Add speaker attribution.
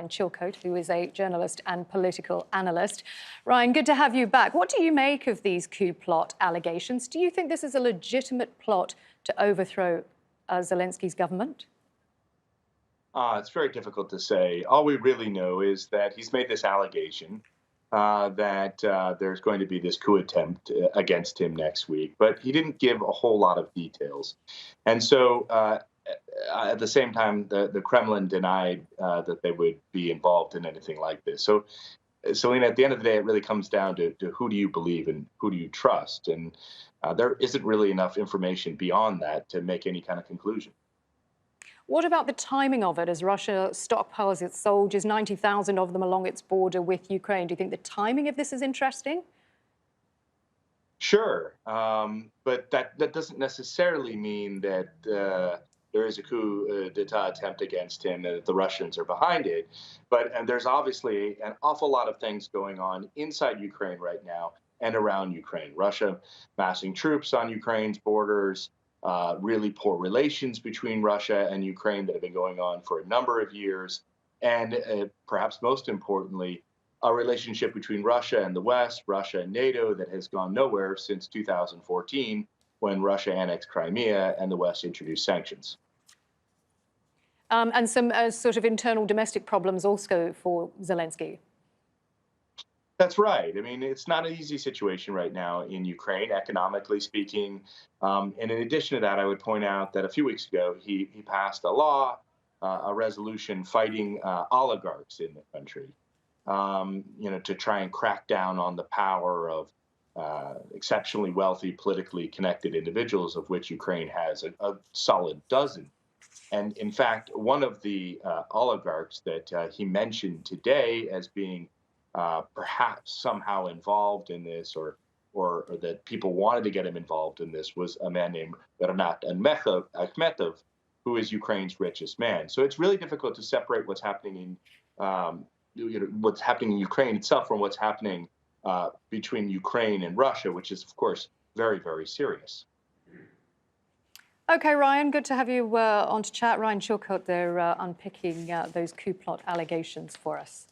Speaker 1: Ryan Chilcote, who is a journalist and political analyst. Ryan, good to have you back. What do you make of these coup plot allegations? Do you think this is a legitimate plot to overthrow Zelensky's government?
Speaker 2: It's very difficult to say. All we really know is that he's made this allegation that there's going to be this coup attempt against him next week, but he didn't give a whole lot of details. And so at the same time, the Kremlin denied that they would be involved in anything like this. So, Selena, at the end of the day, it really comes down to who do you believe and who do you trust? And there isn't really enough information beyond that to make any kind of conclusion.
Speaker 1: What about the timing of it as Russia stockpiles its soldiers, 90,000 of them along its border with Ukraine? Do you think the timing of this is interesting?
Speaker 2: Sure, but that doesn't necessarily mean that there is a coup d'état attempt against him and that the Russians are behind it. And there's obviously an awful lot of things going on inside Ukraine right now and around Ukraine. Russia massing troops on Ukraine's borders, really poor relations between Russia and Ukraine that have been going on for a number of years, and perhaps most importantly, a relationship between Russia and the West, Russia and NATO, that has gone nowhere since 2014, when Russia annexed Crimea and the West introduced sanctions.
Speaker 1: And some sort of internal domestic problems also for Zelensky.
Speaker 2: That's right. I mean, it's not an easy situation right now in Ukraine, economically speaking. And in addition to that, I would point out that a few weeks ago, he passed a law, a resolution fighting oligarchs in the country, to try and crack down on the power of exceptionally wealthy, politically connected individuals, of which Ukraine has a solid dozen. And in fact, one of the oligarchs that he mentioned today as being perhaps somehow involved in this, or that people wanted to get him involved in this, was a man named Rinat Akhmetov, who is Ukraine's richest man. So it's really difficult to separate what's happening what's happening in Ukraine itself from what's happening between Ukraine and Russia, which is, of course, very, very serious.
Speaker 1: OK, Ryan, good to have you on to chat. Ryan Chilcote there unpicking those coup plot allegations for us.